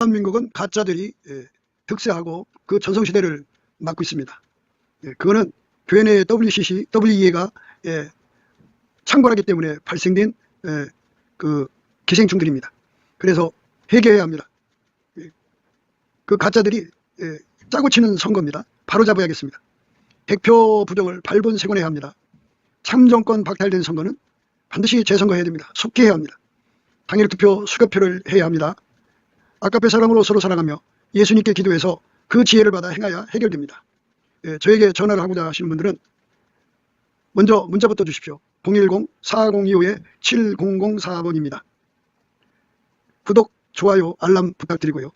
대한민국은 가짜들이 득세하고 그 전성시대를 맞고 있습니다. 그거는 교회 내 WCC, WEA가 창궐하기 때문에 발생된 그 기생충들입니다. 그래서 해결해야 합니다. 그 가짜들이 짜고 치는 선거입니다. 바로 잡아야겠습니다. 백표 부정을 발본색원해야 합니다. 참정권 박탈된 선거는 반드시 재선거해야 됩니다. 속히 해야 합니다. 당일 투표 수개표를 해야 합니다. 아까페 사랑으로 서로 사랑하며 예수님께 기도해서 그 지혜를 받아 행하여 해결됩니다. 저에게 전화를 하고자 하시는 분들은 먼저 문자부터 주십시오. 010-4025-7004번입니다. 구독, 좋아요, 알람 부탁드리고요.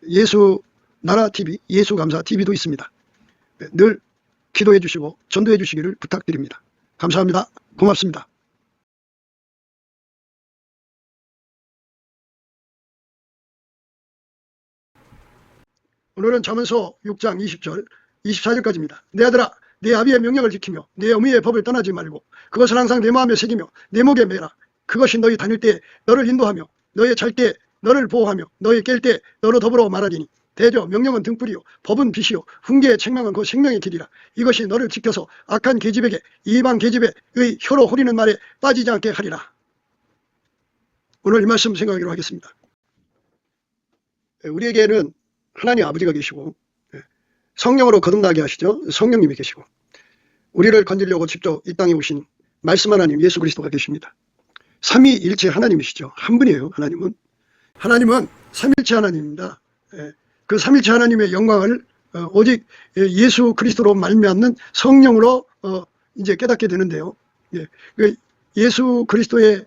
예수 나라 TV, 예수 감사 TV도 있습니다. 늘 기도해 주시고 전도해 주시기를 부탁드립니다. 감사합니다. 고맙습니다. 오늘은 잠언서 6장 20절 24절까지입니다. 내 아들아, 내 아비의 명령을 지키며 내 어미의 법을 떠나지 말고 그것을 항상 내 마음에 새기며 내 목에 매라. 그것이 너희 다닐 때 너를 인도하며 너희 잘 때 너를 보호하며 너희 깰 때 너로 더불어 말하리니 대저 명령은 등불이요 법은 빛이요 훈계의 책망은 그 생명의 길이라. 이것이 너를 지켜서 악한 계집에게 이방 계집의 혀로 호리는 말에 빠지지 않게 하리라. 오늘 이 말씀 생각하기로 하겠습니다. 우리에게는 하나님 아버지가 계시고 성령으로 거듭나게 하시죠. 성령님이 계시고 우리를 건지려고 직접 이 땅에 오신 말씀 하나님 예수 그리스도가 계십니다. 삼위일체 하나님이시죠. 한 분이에요. 하나님은 삼일체 하나님입니다. 그 삼일체 하나님의 영광을 오직 예수 그리스도로 말미암는 성령으로 이제 깨닫게 되는데요. 예수 그리스도의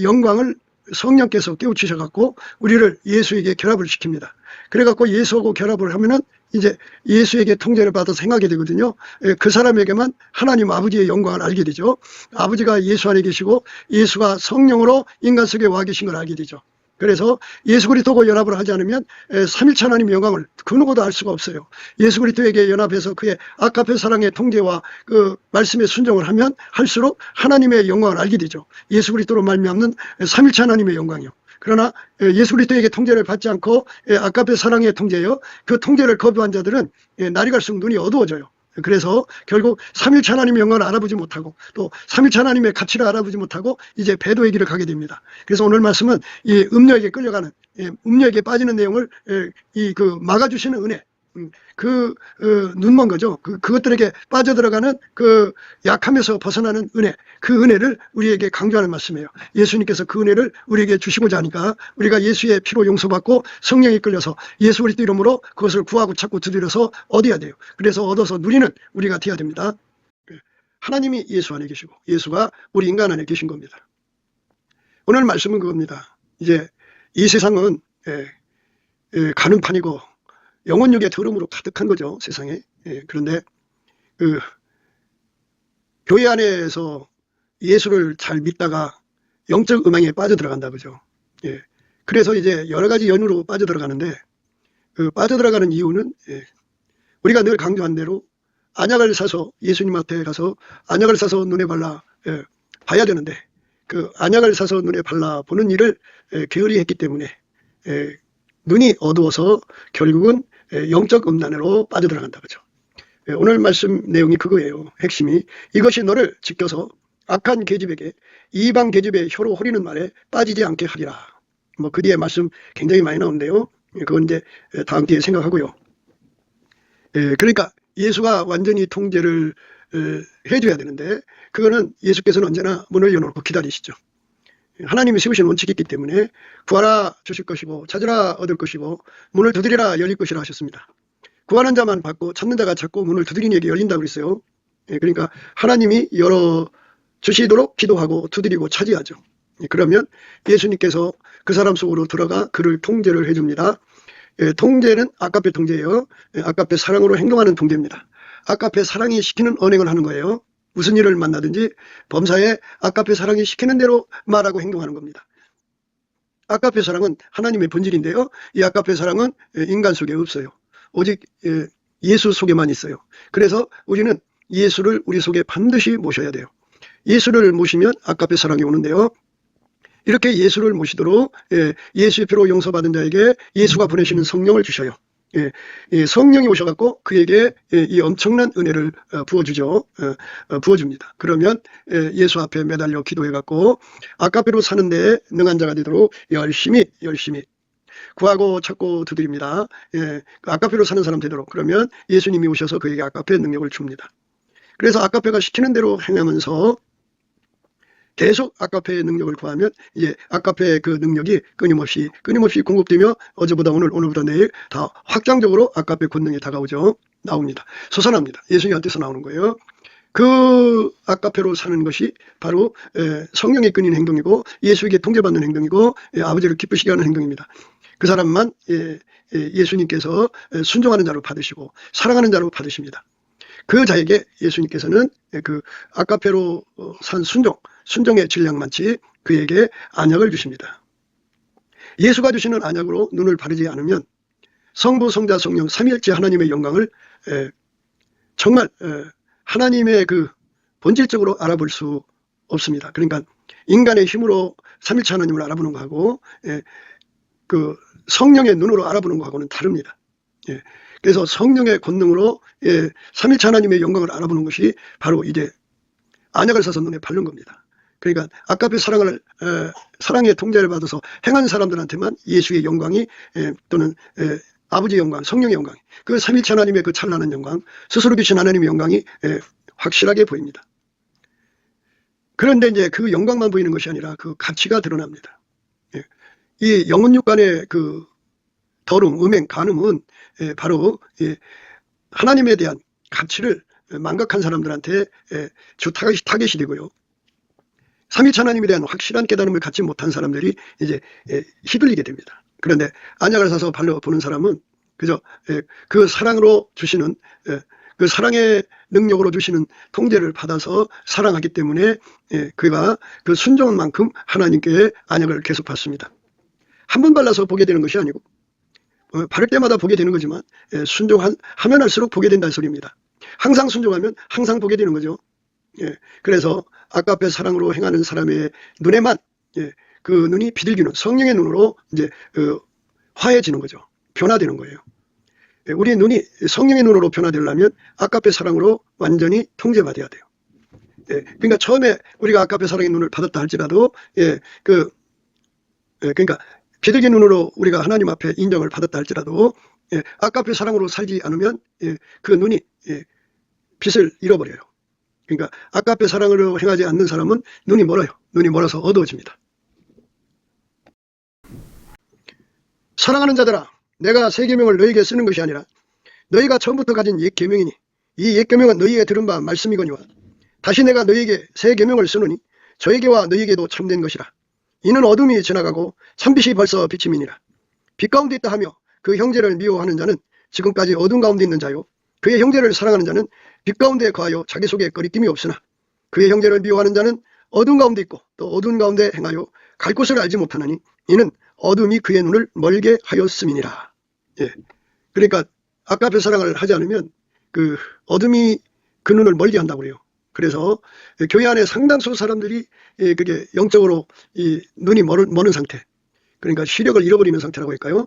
영광을 성령께서 깨우치셔갖고 우리를 예수에게 결합을 시킵니다. 그래갖고 예수하고 결합을 하면은 이제 예수에게 통제를 받아서 행하게 되거든요. 그 사람에게만 하나님 아버지의 영광을 알게 되죠. 아버지가 예수 안에 계시고 예수가 성령으로 인간 속에 와 계신 걸 알게 되죠. 그래서 예수 그리스도하고 연합을 하지 않으면 삼일체 하나님의 영광을 그 누구도 알 수가 없어요. 예수 그리스도에게 연합해서 그의 아까페 사랑의 통제와 그 말씀에 순종을 하면 할수록 하나님의 영광을 알게 되죠. 예수 그리스도로 말미암는 삼일체 하나님의 영광이요. 그러나 예수 그리스도에게 통제를 받지 않고 아까페 사랑의 통제요. 그 통제를 거부한 자들은 날이 갈수록 눈이 어두워져요. 그래서 결국 삼일체 하나님의 영광을 알아보지 못하고 또 삼일체 하나님의 가치를 알아보지 못하고 이제 배도의 길을 가게 됩니다. 그래서 오늘 말씀은 이 음료에게 끌려가는 음료에게 빠지는 내용을 그 막아주시는 은혜, 눈먼 거죠. 그것들에게 빠져들어가는 그 약함에서 벗어나는 은혜, 그 은혜를 우리에게 강조하는 말씀이에요. 예수님께서 그 은혜를 우리에게 주시고자 하니까 우리가 예수의 피로 용서받고 성령이 끌려서 예수 그리스도 이름으로 그것을 구하고 찾고 두드려서 얻어야 돼요. 그래서 얻어서 누리는 우리가 되어야 됩니다. 하나님이 예수 안에 계시고 예수가 우리 인간 안에 계신 겁니다. 오늘 말씀은 그겁니다. 이제 이 세상은 가는 판이고 영혼육의 더러움으로 가득한 거죠, 세상에. 그런데 교회 안에서 예수를 잘 믿다가 영적 음행에 빠져들어간다 그죠. 그래서 이제 여러 가지 연유로 빠져들어가는데 그 빠져들어가는 이유는 우리가 늘 강조한 대로 안약을 사서 예수님한테 가서 안약을 사서 눈에 발라 봐야 되는데 그 안약을 사서 눈에 발라 보는 일을 게으리 했기 때문에 눈이 어두워서 결국은 영적 음란으로 빠져들어간다 그죠. 오늘 말씀 내용이 그거예요. 핵심이 이것이 너를 지켜서 악한 계집에게 이방 계집의 혀로 호리는 말에 빠지지 않게 하리라. 뭐 그 뒤에 말씀 굉장히 많이 나오는데요. 그건 이제 다음 뒤에 생각하고요. 그러니까 예수가 완전히 통제를 해줘야 되는데 그거는 예수께서는 언제나 문을 열어놓고 기다리시죠. 하나님이 세우신 원칙이 있기 때문에 구하라 주실 것이고 찾으라 얻을 것이고 문을 두드리라 열릴 것이라 하셨습니다. 구하는 자만 받고 찾는 자가 찾고 문을 두드리는 이에게 열린다고 그랬어요. 그러니까 하나님이 열어주시도록 기도하고 두드리고 차지하죠. 그러면 예수님께서 그 사람 속으로 들어가 그를 통제를 해줍니다. 통제는 아까페 통제예요. 아까페 사랑으로 행동하는 통제입니다. 아까페 사랑이 시키는 언행을 하는 거예요. 무슨 일을 만나든지 범사에 아까페 사랑이 시키는 대로 말하고 행동하는 겁니다. 아까페 사랑은 하나님의 본질인데요. 이 아까페 사랑은 인간 속에 없어요. 오직 예수 속에만 있어요. 그래서 우리는 예수를 우리 속에 반드시 모셔야 돼요. 예수를 모시면 아까페 사랑이 오는데요. 이렇게 예수를 모시도록 예수의 피로 용서받은 자에게 예수가 보내시는 성령을 주셔요. 성령이 오셔갖고 그에게 이 엄청난 은혜를 부어주죠. 부어줍니다. 그러면 예수 앞에 매달려 기도해갖고 아까페로 사는 데 능한 자가 되도록 열심히 구하고 찾고 두드립니다. 아까페로 사는 사람 되도록. 그러면 예수님이 오셔서 그에게 아까페 능력을 줍니다. 그래서 아까페가 시키는 대로 행하면서 계속 아까페의 능력을 구하면 이제 아까페의 그 능력이 끊임없이 공급되며 어제보다 오늘보다 내일 다 확장적으로 아까페 권능이 다가오죠. 나옵니다. 솟아납니다. 예수님한테서 나오는 거예요. 그 아까페로 사는 것이 바로 성령이 끊인 행동이고 예수에게 통제받는 행동이고 아버지를 기쁘시게 하는 행동입니다. 그 사람만 예수님께서 순종하는 자로 받으시고 사랑하는 자로 받으십니다. 그 자에게 예수님께서는 그 아까페로 산 순종의 질량만치 그에게 안약을 주십니다. 예수가 주시는 안약으로 눈을 바르지 않으면 성부, 성자, 성령 삼위일체 하나님의 영광을 정말 하나님의 그 본질적으로 알아볼 수 없습니다. 그러니까 인간의 힘으로 삼위일체 하나님을 알아보는 거하고 그 성령의 눈으로 알아보는 거하고는 다릅니다. 그래서 성령의 권능으로 삼위일체 하나님의 영광을 알아보는 것이 바로 이제 안약을 사서 눈에 바른 겁니다. 그러니까 아까페 사랑의 통제를 받아서 행한 사람들한테만 예수의 영광이 또는 아버지의 영광, 성령의 영광, 그 삼위일체 하나님의 그 찬란한 영광, 스스로 계신 하나님의 영광이 확실하게 보입니다. 그런데 이제 그 영광만 보이는 것이 아니라 그 가치가 드러납니다. 이 영혼 육간의 그 더름, 음행, 간음은 바로 하나님에 대한 가치를 망각한 사람들한테 주 타겟이 되고요. 삼위일체 하나님에 대한 확실한 깨달음을 갖지 못한 사람들이 이제 휘둘리게 됩니다. 그런데 안약을 사서 발려보는 사람은 그저 그 사랑으로 주시는 그 사랑의 능력으로 주시는 통제를 받아서 사랑하기 때문에 그가 그 순종한 만큼 하나님께 안약을 계속 받습니다. 한 번 발라서 보게 되는 것이 아니고 바를 때마다 보게 되는 거지만 순종하면 할수록 보게 된다는 소리입니다. 항상 순종하면 항상 보게 되는 거죠. 그래서 아까페 사랑으로 행하는 사람의 눈에만 그 눈이 비둘기는 성령의 눈으로 이제 화해지는 거죠. 변화되는 거예요. 우리의 눈이 성령의 눈으로 변화되려면 아까페 사랑으로 완전히 통제받아야 돼요. 그러니까 처음에 우리가 아까페 사랑의 눈을 받았다 할지라도 그러니까 비둘기 눈으로 우리가 하나님 앞에 인정을 받았다 할지라도 아까페 사랑으로 살지 않으면 그 눈이 빛을 잃어버려요. 그러니까 아까페 사랑으로 행하지 않는 사람은 눈이 멀어요. 눈이 멀어서 어두워집니다. 사랑하는 자들아, 내가 새 계명을 너희에게 쓰는 것이 아니라 너희가 처음부터 가진 옛 계명이니 이 옛 계명은 너희에게 들은 바 말씀이거니와 다시 내가 너희에게 새 계명을 쓰노니 저에게와 너희에게도 참된 것이라. 이는 어둠이 지나가고 참빛이 벌써 비침이니라. 빛 가운데 있다 하며 그 형제를 미워하는 자는 지금까지 어둠 가운데 있는 자요 그의 형제를 사랑하는 자는 빛 가운데 거하여 자기 속에 거리낌이 없으나 그의 형제를 미워하는 자는 어둠 가운데 있고 또 어둠 가운데 행하여 갈 곳을 알지 못하나니 이는 어둠이 그의 눈을 멀게 하였음이니라. 그러니까 아까페 사랑을 하지 않으면 그 어둠이 그 눈을 멀게 한다고 그래요. 그래서 교회 안에 상당수 사람들이 그게 영적으로 이 눈이 머는 상태, 그러니까 시력을 잃어버리는 상태라고 할까요?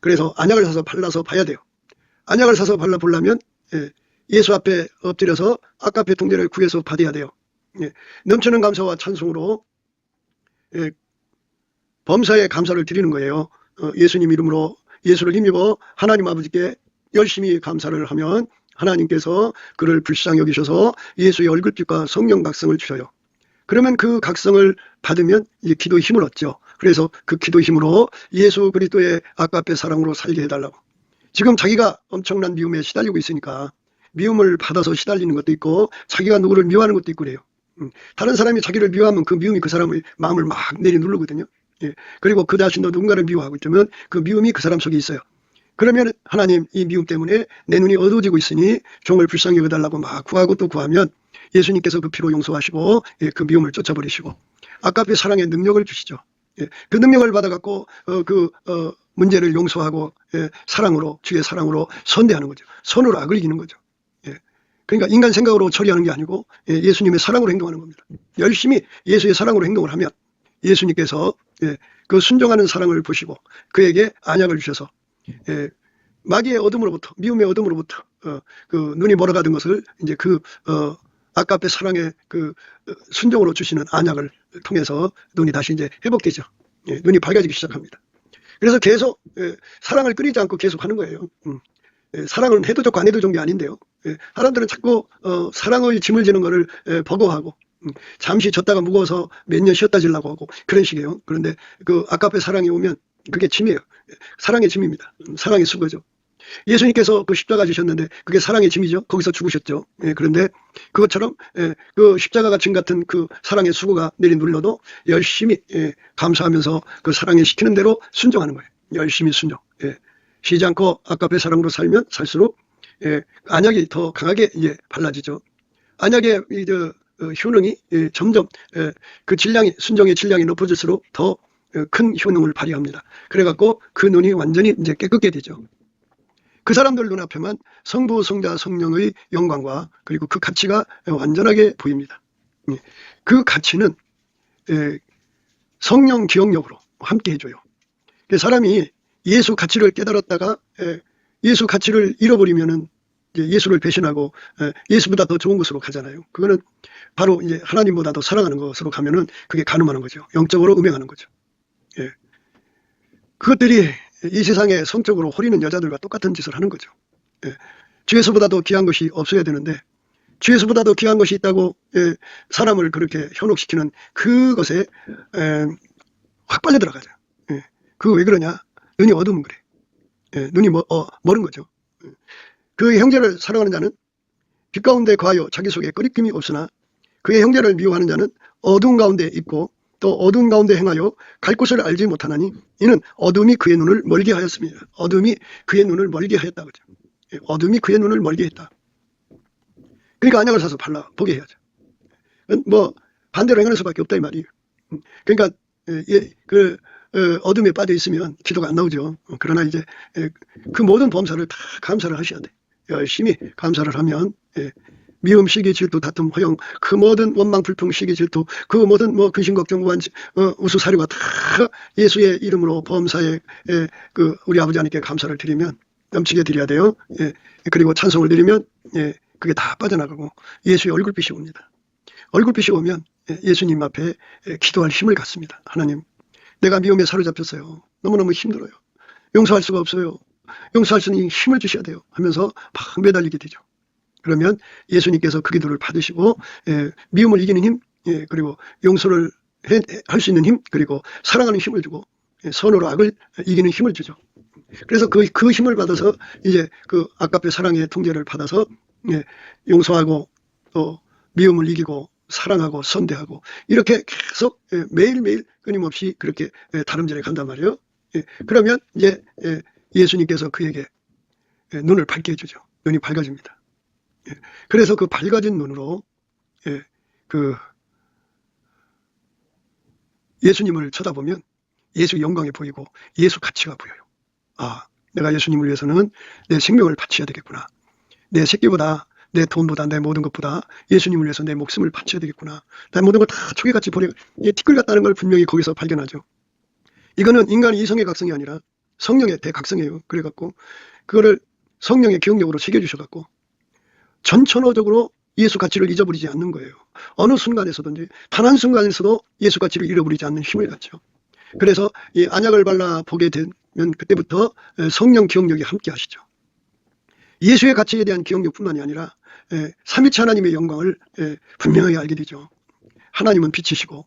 그래서 안약을 사서 발라서 봐야 돼요. 안약을 사서 발라보려면 예수 앞에 엎드려서 아까페 통제를 구해서 받아야 돼요. 넘치는 감사와 찬송으로 범사에 감사를 드리는 거예요. 예수님 이름으로 예수를 힘입어 하나님 아버지께 열심히 감사를 하면 하나님께서 그를 불쌍히 여기셔서 예수의 얼굴빛과 성령 각성을 주셔요. 그러면 그 각성을 받으면 이제 기도의 힘을 얻죠. 그래서 그 기도 힘으로 예수 그리스도의 아까페 사랑으로 살게 해달라고. 지금 자기가 엄청난 미움에 시달리고 있으니까 미움을 받아서 시달리는 것도 있고 자기가 누구를 미워하는 것도 있고 그래요. 다른 사람이 자기를 미워하면 그 미움이 그 사람의 마음을 막 내리누르거든요. 그리고 그 자신도 누군가를 미워하고 있다면 그 미움이 그 사람 속에 있어요. 그러면 하나님 이 미움 때문에 내 눈이 어두워지고 있으니 종을 불쌍히 여겨달라고 막 구하고 또 구하면 예수님께서 그 피로 용서하시고 그 미움을 쫓아버리시고 아까페 사랑의 능력을 주시죠. 그 능력을 받아갖고 문제를 용서하고 사랑으로 주의 사랑으로 선대하는 거죠. 선으로 악을 이기는 거죠. 그러니까 인간 생각으로 처리하는 게 아니고 예수님의 사랑으로 행동하는 겁니다. 열심히 예수의 사랑으로 행동을 하면 예수님께서 그 순종하는 사랑을 보시고 그에게 안약을 주셔서 마귀의 어둠으로부터, 미움의 어둠으로부터 그 눈이 멀어가던 것을 이제 아까의 사랑의 순종으로 주시는 안약을 통해서 눈이 다시 이제 회복되죠. 눈이 밝아지기 시작합니다. 그래서 계속 사랑을 끊이지 않고 계속 하는 거예요. 사랑은 해도 좋고 안 해도 좋은 게 아닌데요. 사람들은 자꾸 사랑의 짐을 지는 거를 버거워하고 잠시 졌다가 무거워서 몇 년 쉬었다 지려고 하고 그런 식이에요. 그런데 그 아까의 사랑이 오면 그게 짐이에요. 사랑의 짐입니다. 사랑의 수고죠. 예수님께서 그 십자가 지셨는데 그게 사랑의 짐이죠. 거기서 죽으셨죠. 그런데 그것처럼 그 십자가가 짐 같은 그 사랑의 수고가 내리눌러도 열심히 감사하면서 그 사랑에 시키는 대로 순종하는 거예요. 열심히 순종. 쉬지 않고 아까의 사랑으로 살면 살수록 안약이 더 강하게 이제 발라지죠. 안약의 효능이 점점 그 질량이, 순종의 질량이 높아질수록 더 큰 효능을 발휘합니다. 그래갖고 그 눈이 완전히 이제 깨끗게 되죠. 그 사람들 눈앞에만 성부, 성자, 성령의 영광과 그리고 그 가치가 완전하게 보입니다. 그 가치는 성령 기억력으로 함께 해줘요. 사람이 예수 가치를 깨달았다가 예수 가치를 잃어버리면은 예수를 배신하고 예수보다 더 좋은 것으로 가잖아요. 그거는 바로 이제 하나님보다 더 사랑하는 것으로 가면은 그게 간음하는 거죠. 영적으로 음행하는 거죠. 그것들이 이 세상에 성적으로 호리는 여자들과 똑같은 짓을 하는 거죠. 주 예수보다 더 귀한 것이 없어야 되는데 주 예수보다 더 귀한 것이 있다고 사람을 그렇게 현혹시키는 그것에 확 빨려 들어가죠. 그거 왜 그러냐? 눈이 어두우면 그래. 눈이 멀은 거죠. 그 형제를 사랑하는 자는 빛 가운데 거하여 자기 속에 꺼리낌이 없으나 그의 형제를 미워하는 자는 어두운 가운데 있고 또 어두운 가운데 행하여 갈 곳을 알지 못하나니 이는 어둠이 그의 눈을 멀게 하였습니다. 어둠이 그의 눈을 멀게 하였다. 그죠? 어둠이 그의 눈을 멀게 했다. 그러니까 안약을 사서 발라 보게 해야죠. 뭐 반대로 행하는 수밖에 없다 이 말이에요. 그러니까 어둠에 빠져 있으면 기도가 안 나오죠. 그러나 이제 그 모든 범사를 다 감사를 하셔야 돼. 열심히 감사를 하면 미움, 시기, 질투, 다툼, 허영, 그 모든 원망, 불평, 시기, 질투, 그 모든 뭐 근심, 걱정, 우수, 사료가 다 예수의 이름으로 범사에 우리 아버지 하나님께 감사를 드리면 넘치게 드려야 돼요. 그리고 찬송을 드리면 그게 다 빠져나가고 예수의 얼굴빛이 옵니다. 얼굴빛이 오면 예수님 앞에 기도할 힘을 갖습니다. 하나님, 내가 미움에 사로잡혔어요. 너무너무 힘들어요. 용서할 수가 없어요. 용서할 수 있는 힘을 주셔야 돼요. 하면서 막 매달리게 되죠. 그러면 예수님께서 그 기도를 받으시고 미움을 이기는 힘, 그리고 용서를 할 수 있는 힘, 그리고 사랑하는 힘을 주고 선으로 악을 이기는 힘을 주죠. 그래서 그 힘을 받아서 이제 그 아까의 사랑의 통제를 받아서 용서하고 또 미움을 이기고 사랑하고 선대하고 이렇게 계속 매일매일 끊임없이 그렇게 다름질해 간단 말이에요. 그러면 이제 예수님께서 그에게 눈을 밝게 해주죠. 눈이 밝아집니다. 그래서 그 밝아진 눈으로 그 예수님을 쳐다보면 예수 영광이 보이고 예수 가치가 보여요. 아, 내가 예수님을 위해서는 내 생명을 바쳐야 되겠구나. 내 새끼보다, 내 돈보다, 내 모든 것보다 예수님을 위해서 내 목숨을 바쳐야 되겠구나. 내 모든 걸 다 초계같이 버리고 티끌 같다는 걸 분명히 거기서 발견하죠. 이거는 인간의 이성의 각성이 아니라 성령의 대각성이에요. 그래갖고 그거를 성령의 기억력으로 새겨주셔갖고 전천후적으로 예수 가치를 잊어버리지 않는 거예요. 어느 순간에서든지 단 한순간에서도 예수 가치를 잃어버리지 않는 힘을 갖죠. 그래서 이 안약을 발라 보게 되면 그때부터 성령 기억력이 함께 하시죠. 예수의 가치에 대한 기억력뿐만이 아니라 삼위체 하나님의 영광을 분명하게 알게 되죠. 하나님은 빛이시고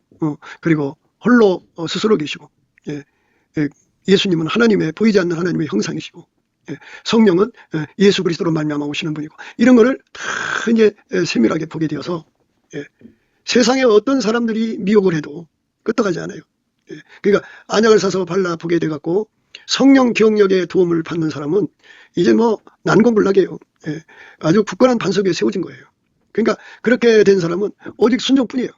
그리고 홀로 스스로 계시고 예수님은 하나님의 보이지 않는 하나님의 형상이시고 성령은 예수 그리스도로 말미암아 오시는 분이고 이런 거를 다 이제 세밀하게 보게 되어서 세상에 어떤 사람들이 미혹을 해도 끄떡하지 않아요. 그러니까 안약을 사서 발라 보게 돼 갖고 성령 기억력의 도움을 받는 사람은 이제 뭐 난공불락이에요. 아주 굳건한 반석 위에 세워진 거예요. 그러니까 그렇게 된 사람은 오직 순종뿐이에요.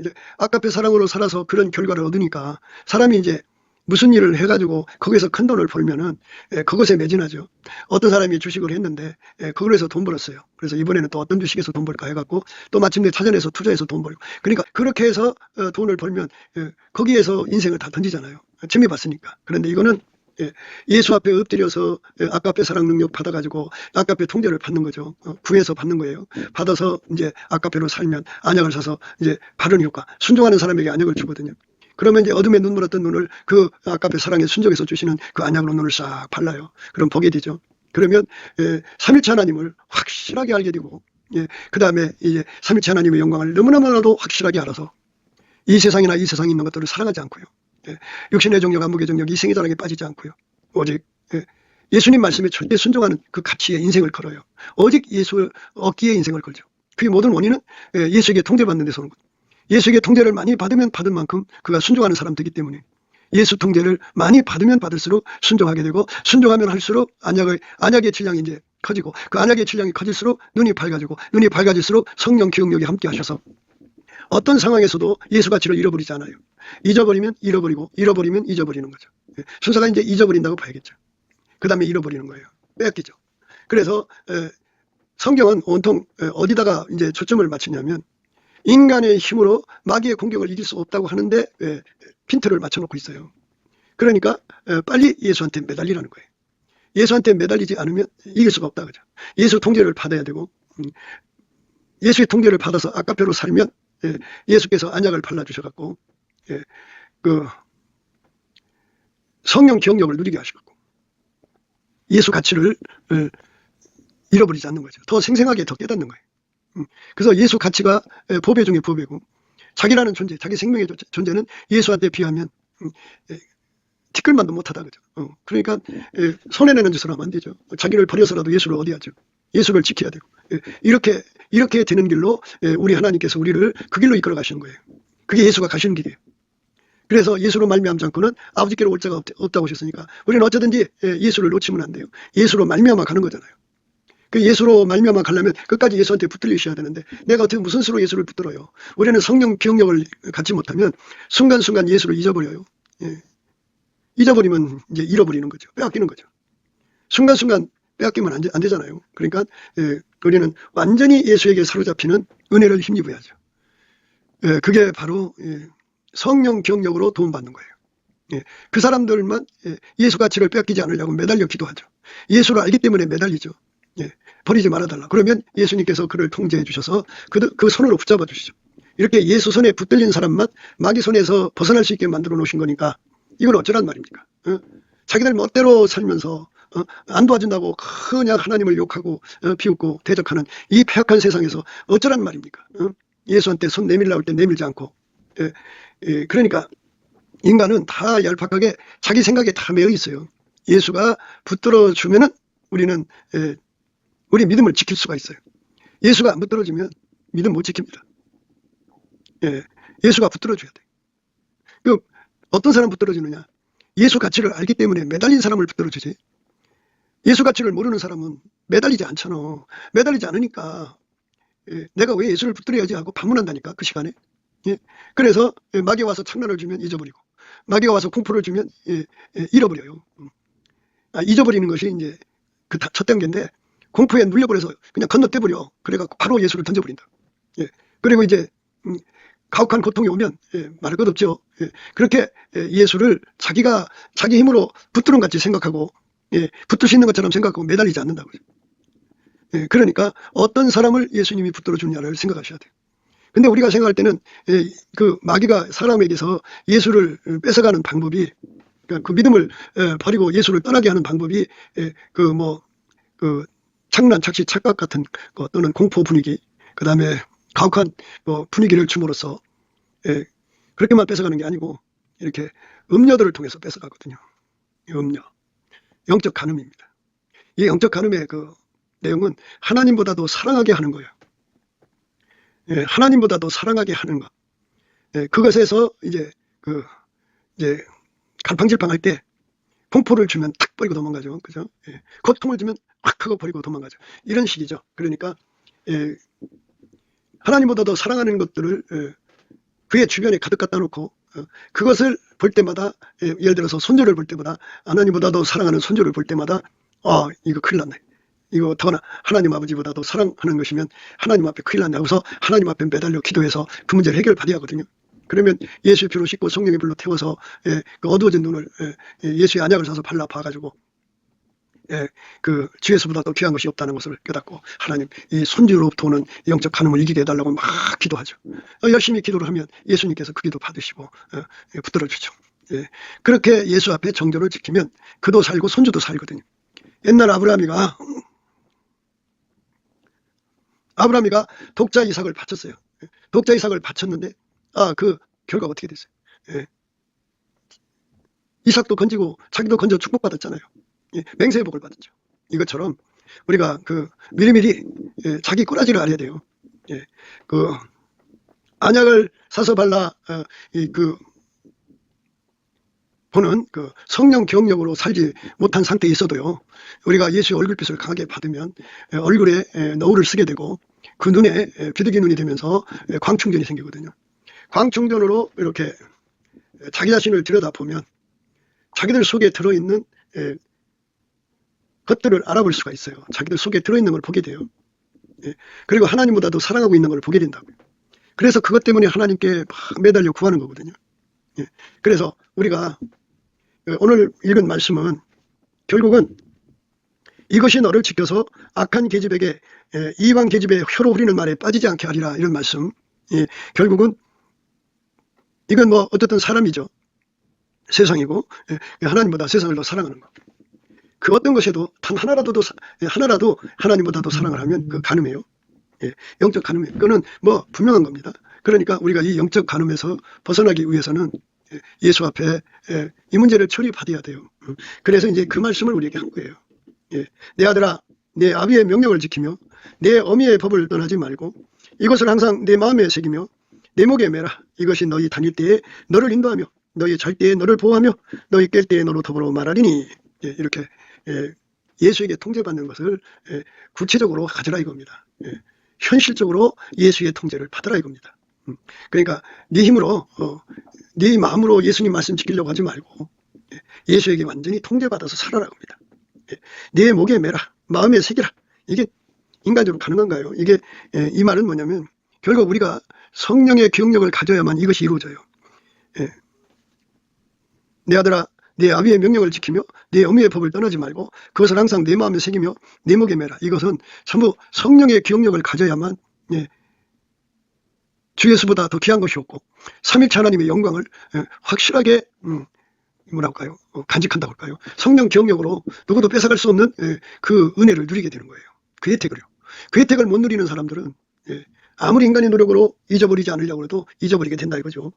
이제 아까의 사랑으로 살아서 그런 결과를 얻으니까 사람이 이제 무슨 일을 해가지고 거기서 큰 돈을 벌면은 그것에 매진하죠. 어떤 사람이 주식을 했는데 그걸 해서 돈 벌었어요. 그래서 이번에는 또 어떤 주식에서 돈 벌까 해갖고 또 마침내 차전에서 투자해서 돈 벌고, 그러니까 그렇게 해서 돈을 벌면 거기에서 인생을 다 던지잖아요. 재미 봤으니까. 그런데 이거는 예수 앞에 엎드려서 아까페 사랑 능력 받아가지고 아까페 통제를 받는 거죠. 구해서 받는 거예요. 받아서 이제 아까페로 살면 안약을 사서 이제 바른 효과, 순종하는 사람에게 안약을 주거든요. 그러면 이제 어둠에 눈 물었던 눈을 그 아까페 사랑에 순종해서 주시는 그 안약으로 눈을 싹 발라요. 그럼 보게 되죠. 그러면 삼일체 하나님을 확실하게 알게 되고, 그 다음에 이제 삼일체 하나님의 영광을 너무나도 확실하게 알아서 이 세상이나 이 세상에 있는 것들을 사랑하지 않고요. 육신의 정력, 안목의 정력, 이생의 자랑에 빠지지 않고요. 오직 예수님 말씀에 절대 순종하는 그 가치에 인생을 걸어요. 오직 예수 얻기에 인생을 걸죠. 그의 모든 원인은 예수에게 통제받는 데서 오는 것. 예수에게 통제를 많이 받으면 받은 만큼 그가 순종하는 사람 되기 때문에 예수 통제를 많이 받으면 받을수록 순종하게 되고, 순종하면 할수록 안약의 질량이 이제 커지고, 그 안약의 질량이 커질수록 눈이 밝아지고, 눈이 밝아질수록 성령 기억력이 함께 하셔서 어떤 상황에서도 예수 가치를 잃어버리지 않아요. 잊어버리면 잃어버리고, 잃어버리면 잊어버리는 거죠. 순서가 이제 잊어버린다고 봐야겠죠. 그 다음에 잃어버리는 거예요. 뺏기죠. 그래서 성경은 온통 어디다가 이제 초점을 맞추냐면 인간의 힘으로 마귀의 공격을 이길 수 없다고 하는데 핀트를 맞춰놓고 있어요. 그러니까 빨리 예수한테 매달리라는 거예요. 예수한테 매달리지 않으면 이길 수가 없다 그죠. 예수 통제를 받아야 되고, 예수의 통제를 받아서 아까페로 살면 예수께서 안약을 발라주셔갖고 그 성령 기억력을 누리게 하셔갖고 예수 가치를 잃어버리지 않는 거죠. 더 생생하게 더 깨닫는 거예요. 그래서 예수 가치가 보배 중에 보배고, 자기라는 존재, 자기 생명의 존재는 예수한테 비하면 티끌만도 못하다 그죠. 그러니까 손해내는 짓을 하면 안 되죠. 자기를 버려서라도 예수를 어디하죠. 예수를 지켜야 되고, 이렇게 되는 길로 우리 하나님께서 우리를 그 길로 이끌어 가시는 거예요. 그게 예수가 가시는 길이에요. 그래서 예수로 말미암지 않고는 아버지께로 올 자가 없다고 하셨으니까 우리는 어쩌든지 예수를 놓치면 안 돼요. 예수로 말미암아 가는 거잖아요. 그 예수로 말미암아 가려면 끝까지 예수한테 붙들리셔야 되는데, 내가 어떻게 무슨 수로 예수를 붙들어요? 우리는 성령 기억력을 갖지 못하면 순간순간 예수를 잊어버려요. 잊어버리면 이제 잃어버리는 거죠. 빼앗기는 거죠. 순간순간 빼앗기면 안 되잖아요. 그러니까 우리는 완전히 예수에게 사로잡히는 은혜를 힘입어야죠. 그게 바로 성령 기억력으로 도움받는 거예요. 그 사람들만 예수 가치를 빼앗기지 않으려고 매달려 기도하죠. 예수를 알기 때문에 매달리죠. 버리지 말아달라. 그러면 예수님께서 그를 통제해 주셔서 그 손으로 붙잡아 주시죠. 이렇게 예수 손에 붙들린 사람만 마귀 손에서 벗어날 수 있게 만들어 놓으신 거니까 이건 어쩌란 말입니까? 자기들 멋대로 살면서 안 도와준다고 그냥 하나님을 욕하고 비웃고 대적하는 이 폐악한 세상에서 어쩌란 말입니까? 예수한테 손 내밀라고 할 때 내밀지 않고. 그러니까 인간은 다 얄팍하게 자기 생각에 다 매여 있어요. 예수가 붙들어 주면은 우리는 우리 믿음을 지킬 수가 있어요. 예수가 안 붙들어주면 믿음 못 지킵니다. 예수가 붙들어줘야 돼요. 그 어떤 사람 붙들어주느냐? 예수 가치를 알기 때문에 매달린 사람을 붙들어주지. 예수 가치를 모르는 사람은 매달리지 않잖아. 매달리지 않으니까 내가 왜 예수를 붙들어야지 하고 반문한다니까, 그 시간에. 그래서 마귀가 와서 장난을 주면 잊어버리고, 마귀가 와서 공포를 주면 잃어버려요. 잊어버리는 것이 이제 그 첫 단계인데, 공포에 눌려버려서 그냥 건너뛰어버려. 그래갖고 바로 예수를 던져버린다. 그리고 이제 가혹한 고통이 오면 말할 것 없죠. 그렇게 예수를 자기 힘으로 붙드는 같이 생각하고 붙들 수 있는 것처럼 생각하고 매달리지 않는다고요. 그러니까 어떤 사람을 예수님이 붙들어 주냐를 생각하셔야 돼요. 근데 우리가 생각할 때는 그 마귀가 사람에게서 예수를 뺏어가는 방법이, 그 믿음을 버리고 예수를 떠나게 하는 방법이 그 장난, 착시, 착각 같은 거, 또는 공포 분위기, 그 다음에 가혹한 분위기를 줌으로써 그렇게만 뺏어가는 게 아니고 이렇게 음료들을 통해서 뺏어가거든요. 음료, 영적 간음입니다. 이 영적 간음의 그 내용은 하나님보다도 사랑하게 하는 거예요. 하나님보다도 사랑하게 하는 것. 그것에서 이제 갈팡질팡 할 때 공포를 주면 탁 버리고 도망가죠. 그죠? 고통을 주면 확 하고 버리고 도망가죠. 이런 식이죠. 그러니까 하나님보다도 사랑하는 것들을 그의 주변에 가득 갖다 놓고 그것을 볼 때마다, 예를 들어서 손주를 볼 때마다, 하나님보다도 사랑하는 손주를 볼 때마다 이거 큰일 났네. 이거 더나 하나님 아버지보다도 사랑하는 것이면 하나님 앞에 큰일 났네 하고서 하나님 앞에 매달려 기도해서 그 문제를 해결받아야 하거든요. 그러면 예수의 피로 씻고 성령의 불로 태워서 그 어두워진 눈을 예수의 안약을 사서 발라 봐가지고 그 주에서보다도 귀한 것이 없다는 것을 깨닫고 하나님 이 손주로부터 오는 영적 간음을 이기게 해달라고 막 기도하죠. 열심히 기도를 하면 예수님께서 그 기도 받으시고 붙들어주죠. 그렇게 예수 앞에 정절을 지키면 그도 살고 손주도 살거든요. 옛날 아브라함이가 독자 이삭을 바쳤어요. 독자 이삭을 바쳤는데 그 결과가 어떻게 됐어요? 이삭도 건지고 자기도 건져 축복받았잖아요. 맹세의 복을 받았죠. 이것처럼 우리가 미리미리 자기 꼬라지를 알아야 돼요. 그 안약을 사서 발라 보는 그 성령 경력으로 살지 못한 상태에 있어도요, 우리가 예수의 얼굴빛을 강하게 받으면 얼굴에 너울을 쓰게 되고 그 눈에 비둘기 눈이 되면서 광충전이 생기거든요. 광충전으로 이렇게 자기 자신을 들여다보면 자기들 속에 들어있는 것들을 알아볼 수가 있어요. 자기들 속에 들어있는 걸 보게 돼요. 그리고 하나님보다도 사랑하고 있는 걸 보게 된다고요. 그래서 그것 때문에 하나님께 막 매달려 구하는 거거든요. 그래서 우리가 오늘 읽은 말씀은 결국은 이것이 너를 지켜서 악한 계집에게 이방 계집의 혀로 흐리는 말에 빠지지 않게 하리라, 이런 말씀. 결국은 이건 뭐 어쨌든 사람이죠. 세상이고 하나님보다 세상을 더 사랑하는 거. 그 어떤 것에도 단 하나라도 하나님보다도 사랑을 하면 그 간음이에요. 영적 간음이에요. 그거는 뭐 분명한 겁니다. 그러니까 우리가 이 영적 간음에서 벗어나기 위해서는 예수 앞에 이 문제를 처리받아야 돼요. 그래서 이제 그 말씀을 우리에게 한 거예요. 내 아들아, 내 아비의 명령을 지키며 내 어미의 법을 떠나지 말고 이것을 항상 내 마음에 새기며 내 목에 매라. 이것이 너희 다닐 때에 너를 인도하며 너희 잘 때에 너를 보호하며 너희 깰 때에 너로 더불어 말하리니. 이렇게 예수에게 통제받는 것을 구체적으로 가져라 이겁니다. 현실적으로 예수의 통제를 받으라 이겁니다. 그러니까 네 힘으로 네 마음으로 예수님 말씀 지키려고 하지 말고 예수에게 완전히 통제받아서 살아라 겁니다. 네 목에 매라, 마음에 새기라. 이게 인간적으로 가능한가요? 이게 이 말은 뭐냐면 결국 우리가 성령의 기억력을 가져야만 이것이 이루어져요. 내 아들아, 내 아비의 명령을 지키며 내 어미의 법을 떠나지 말고 그것을 항상 내 마음에 새기며 내 목에 매라. 이것은 전부 성령의 기억력을 가져야만 주 예수보다 더 귀한 것이 없고 삼위일체 하나님의 영광을 확실하게 뭐랄까요? 간직한다고 할까요? 성령 기억력으로 누구도 뺏어갈 수 없는 그 은혜를 누리게 되는 거예요. 그 혜택을요. 그 혜택을 못 누리는 사람들은 아무리 인간의 노력으로 잊어버리지 않으려고 해도 잊어버리게 된다 이거죠.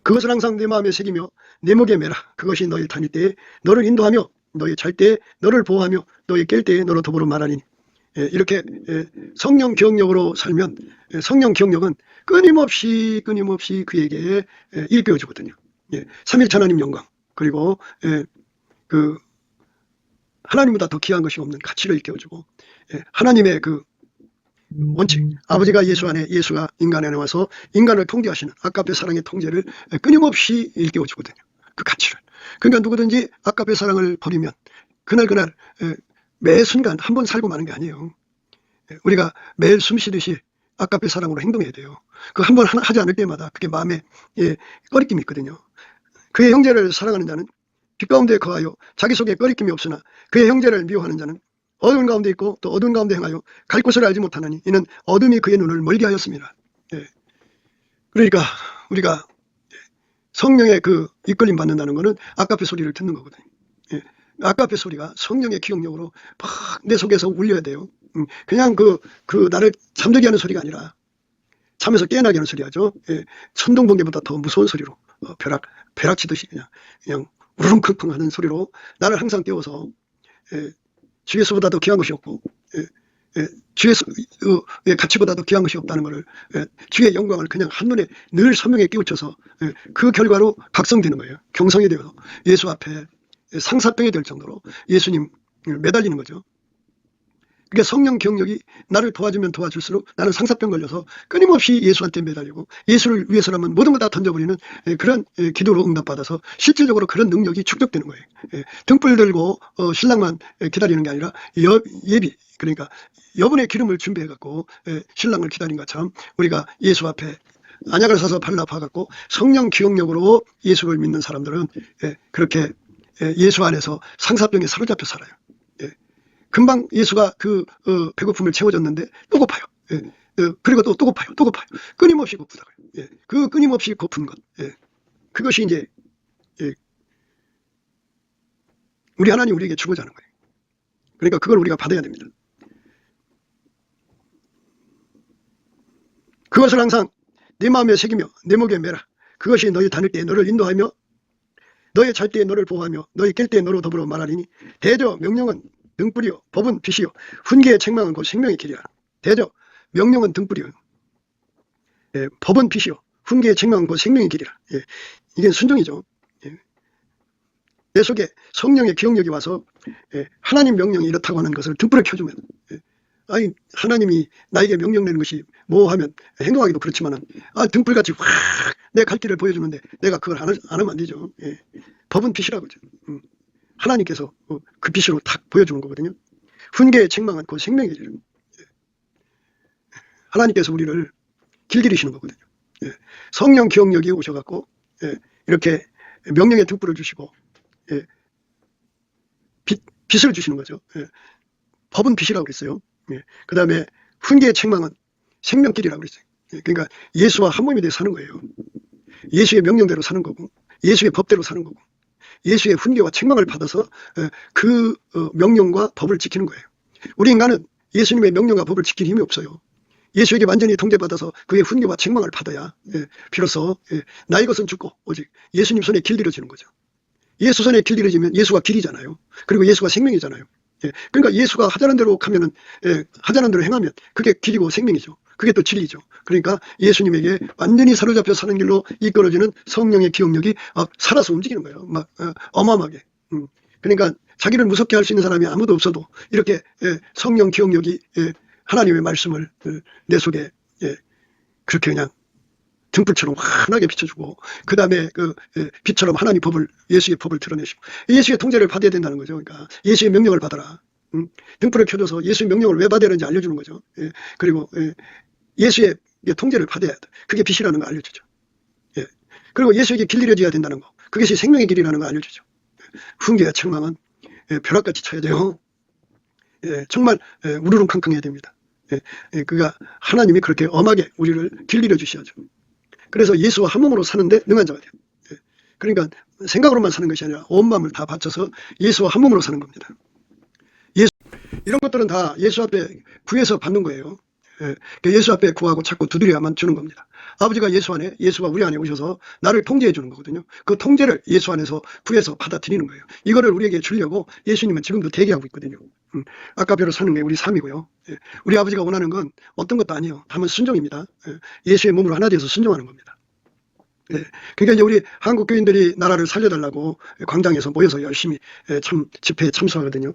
그것을 항상 내 마음에 새기며 내 목에 매라. 그것이 너희 다닐 때에 너를 인도하며 너희 잘 때에 너를 보호하며 너희 깰 때에 너로 더불어 말하니. 이렇게 성령 기억력으로 살면 성령 기억력은 끊임없이 그에게 일깨워주거든요. 삼위일체 하나님 영광, 그리고 그 하나님보다 더 귀한 것이 없는 가치를 일깨워주고 하나님의 그 원칙, 아버지가 예수 안에, 예수가 인간 안에 와서 인간을 통제하시는 아까의 사랑의 통제를 끊임없이 일깨워주거든요. 그 가치를. 그러니까 누구든지 아까의 사랑을 버리면 그날 매 순간 한 번 살고 마는 게 아니에요. 우리가 매일 숨 쉬듯이 아까의 사랑으로 행동해야 돼요. 그 한 번 하지 않을 때마다 그게 마음에 꺼리낌이 있거든요. 그의 형제를 사랑하는 자는 빛 가운데 거하여 자기 속에 꺼리낌이 없으나 그의 형제를 미워하는 자는 어두운 가운데 있고 또 어두운 가운데 행하여 갈 곳을 알지 못하나니 이는 어둠이 그의 눈을 멀게 하였습니다. 그러니까 우리가 성령의 그 이끌림 받는다는 것은 아까의 소리를 듣는 거거든요. 아까의 소리가 성령의 기억력으로 막 내 속에서 울려야 돼요. 그냥 그 나를 잠들게 하는 소리가 아니라 잠에서 깨어나게 하는 소리 하죠. 천둥번개보다 더 무서운 소리로 벼락 치듯이 그냥 우르릉킁킁 하는 소리로 나를 항상 깨워서 주 예수보다도 귀한 것이 없고 주 예수의 가치보다도 귀한 것이 없다는 것을 주의 영광을 그냥 한눈에 늘 선명히 깨우쳐서 그 결과로 각성되는 거예요. 경성이 되어서 예수 앞에 상사병이 될 정도로 예수님 매달리는 거죠. 그러니까 성령 기억력이 나를 도와주면 도와줄수록 나는 상사병 걸려서 끊임없이 예수한테 매달리고 예수를 위해서라면 모든 걸 다 던져버리는 그런 기도로 응답받아서 실질적으로 그런 능력이 축적되는 거예요. 등불 들고 신랑만 기다리는 게 아니라 예비, 그러니까 여분의 기름을 준비해 갖고 신랑을 기다린 것처럼 우리가 예수 앞에 안약을 사서 발라 봐갖고 성령 기억력으로 예수를 믿는 사람들은 그렇게 예수 안에서 상사병에 사로잡혀 살아요. 금방 예수가 배고픔을 채워줬는데 또 고파요. 그리고 또 고파요. 또 고파요. 끊임없이 고프다고요. 그 끊임없이 고픈 것. 그것이 이제 우리 하나님 우리에게 주고자 하는 거예요. 그러니까 그걸 우리가 받아야 됩니다. 그것을 항상 내 마음에 새기며 내 목에 매라. 그것이 너희 다닐 때에 너를 인도하며 너의 잘 때에 너를 보호하며 너희 깰 때에 너로 더불어 말하리니 대저 명령은 등불이요 법은 빛이요 훈계의 책망은 곧 생명의 길이라. 대저 명령은 등불이요 법은 빛이요 훈계의 책망은 곧 생명의 길이라. 이게 순종이죠. 내 속에 성령의 기억력이 와서 하나님 명령이 이렇다고 하는 것을 등불에 켜주면 아니 하나님이 나에게 명령 내는 것이 뭐 하면 행동하기도 그렇지만은 등불같이 확 내 갈 길을 보여주는데 내가 그걸 안 하면 안 되죠. 법은 빛이라고죠. 하나님께서 그 빛으로 탁 보여주는 거거든요. 훈계의 책망은 그 생명의 길. 하나님께서 우리를 길들이시는 거거든요. 성령 기억력이 오셔갖고 이렇게 명령의 등불을 주시고 빛을 주시는 거죠. 법은 빛이라고 그랬어요. 그 다음에 훈계의 책망은 생명길이라고 그랬어요. 그러니까 예수와 한 몸이 돼서 사는 거예요. 예수의 명령대로 사는 거고 예수의 법대로 사는 거고 예수의 훈계와 책망을 받아서 그 명령과 법을 지키는 거예요. 우리 인간은 예수님의 명령과 법을 지킬 힘이 없어요. 예수에게 완전히 통제받아서 그의 훈계와 책망을 받아야 비로소 나의 것은 죽고 오직 예수님 손에 길들여지는 거죠. 예수 손에 길들여지면 예수가 길이잖아요. 그리고 예수가 생명이잖아요. 그러니까 예수가 하자는 대로 가면은 하자는 대로 행하면 그게 길이고 생명이죠. 그게 또 진리죠. 그러니까 예수님에게 완전히 사로잡혀 사는 길로 이끌어지는 성령의 기억력이 살아서 움직이는 거예요. 막 어마어마하게. 그러니까 자기를 무섭게 할 수 있는 사람이 아무도 없어도 이렇게 성령 기억력이 하나님의 말씀을 내 속에 그렇게 그냥 등불처럼 환하게 비춰주고 그 다음에 빛처럼 하나님 법을 예수의 법을 드러내시고 예수의 통제를 받아야 된다는 거죠. 그러니까 예수의 명령을 받아라. 등불을 켜줘서 예수의 명령을 왜 받아야 되는지 알려주는 거죠. 그리고 예수의 통제를 받아야 돼. 그게 빛이라는 거 알려주죠. 그리고 예수에게 길들여져야 된다는 거. 그것이 생명의 길이라는 거 알려주죠. 훈계와 책망은 벼락같이 쳐야 돼요. 정말 우르릉캉캉해야 됩니다. 그가 하나님이 그렇게 엄하게 우리를 길들여 주셔야죠. 그래서 예수와 한 몸으로 사는데 능한 자가 돼요. 그러니까 생각으로만 사는 것이 아니라 온 마음을 다 바쳐서 예수와 한 몸으로 사는 겁니다. 이런 것들은 다 예수 앞에 구해서 받는 거예요. 예수 앞에 구하고 찾고 두드려야만 주는 겁니다. 아버지가 예수가 우리 안에 오셔서 나를 통제해 주는 거거든요. 그 통제를 예수 안에서 구해서 받아들이는 거예요. 이거를 우리에게 주려고 예수님은 지금도 대기하고 있거든요. 아까배로 사는 게 우리 삶이고요. 우리 아버지가 원하는 건 어떤 것도 아니에요. 다만 순종입니다. 예수의 몸으로 하나 되어서 순종하는 겁니다. 그러니까 이제 우리 한국 교인들이 나라를 살려달라고 광장에서 모여서 열심히 집회에 참석하거든요.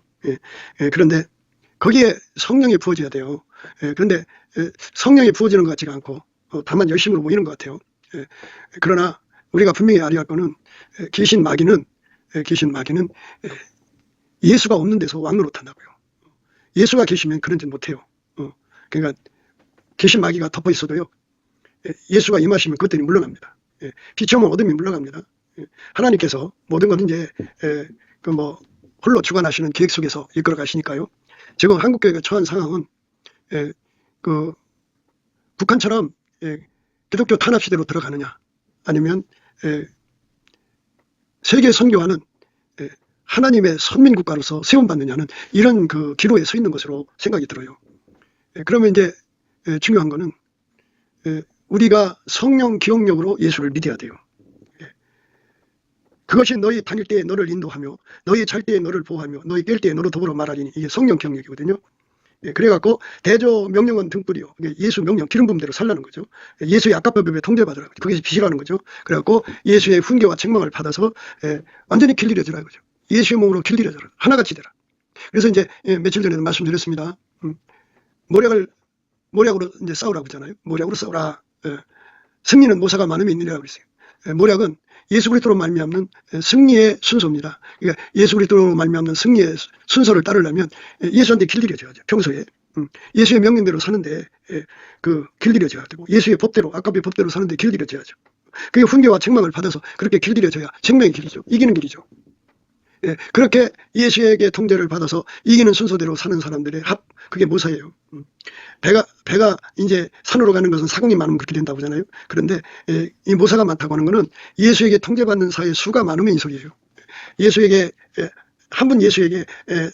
그런데 거기에 성령이 부어져야 돼요. 그런데 성령이 부어지는 것 같지가 않고 다만 열심으로 모이는 것 같아요. 그러나 우리가 분명히 알아야 할 거는 귀신 마귀는 예수가 없는 데서 왕노릇 한다고요. 예수가 계시면 그런 짓 못해요. 그러니까 귀신 마귀가 덮어 있어도요. 예수가 임하시면 그것들이 물러납니다. 빛이 오면 어둠이 물러갑니다. 하나님께서 모든 건 이제 홀로 주관하시는 계획 속에서 이끌어 가시니까요. 지금 한국교회가 처한 상황은 북한처럼 기독교 탄압 시대로 들어가느냐 아니면 세계 선교하는 하나님의 선민국가로서 세움받느냐는 이런 기로에 서 있는 것으로 생각이 들어요. 그러면 이제 중요한 거는 우리가 성령 기억력으로 예수를 믿어야 돼요. 그것이 너희 다닐 때에 너를 인도하며 너희 잘 때에 너를 보호하며 너희 깰 때에 너로 더불어 말하리니 이게 성령 기억력이거든요. 그래갖고 대저 명령은 등불이요. 예수 명령 기름 부음대로 살라는 거죠. 예수의 악가법에 통제받으라고. 그게 빛이라는 거죠. 그래갖고 예수의 훈계와 책망을 받아서 완전히 길들여지라는 거죠. 예수의 몸으로 길들여져라. 하나같이 되라. 그래서 이제 며칠 전에도 말씀드렸습니다. 모략으로 이제 싸우라고 하잖아요. 모략으로 싸우라. 승리는 모사가 많으면 있느라고 그랬어요. 모략은 예수 그리스도로 말미암는 승리의 순서입니다. 그러니까 예수 그리스도로 말미암는 승리의 순서를 따르려면 예수한테 길들여져야죠. 평소에 예수의 명령대로 사는데 그 길들여져야 되고, 예수의 법대로, 아까의 법대로 사는데 길들여져야죠. 그게 훈계와 책망을 받아서 그렇게 길들여져야 생명의 길이죠. 이기는 길이죠. 그렇게 예수에게 통제를 받아서 이기는 순서대로 사는 사람들의 그게 모사예요. 배가 이제 산으로 가는 것은 사공이 많으면 그렇게 된다고 하잖아요. 그런데 이 모사가 많다고 하는 것은 예수에게 통제받는 사의 수가 많으면 이 소리예요. 예수에게 한 분 예수에게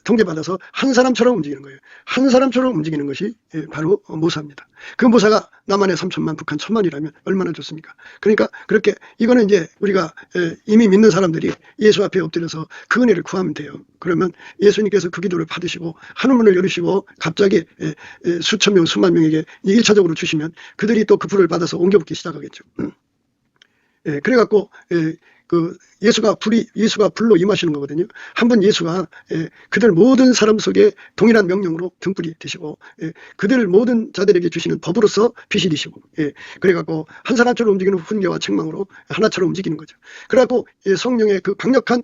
통제받아서 한 사람처럼 움직이는 거예요. 한 사람처럼 움직이는 것이 바로 모사입니다. 그 모사가 남한에 3천만, 북한 1,000만이라면 얼마나 좋습니까? 그러니까 그렇게 이거는 이제 우리가 이미 믿는 사람들이 예수 앞에 엎드려서 그 은혜를 구하면 돼요. 그러면 예수님께서 그 기도를 받으시고 하늘문을 열으시고 갑자기 수천 명, 수만 명에게 1차적으로 주시면 그들이 또 그 불을 받아서 옮겨붙기 시작하겠죠. 그래갖고 예수가 불로 임하시는 거거든요. 한번 예수가 그들 모든 사람 속에 동일한 명령으로 등불이 되시고 그들 모든 자들에게 주시는 법으로서 빛이 되시고 그래갖고 한 사람처럼 움직이는 훈계와 책망으로 하나처럼 움직이는 거죠. 그래갖고 성령의 그 강력한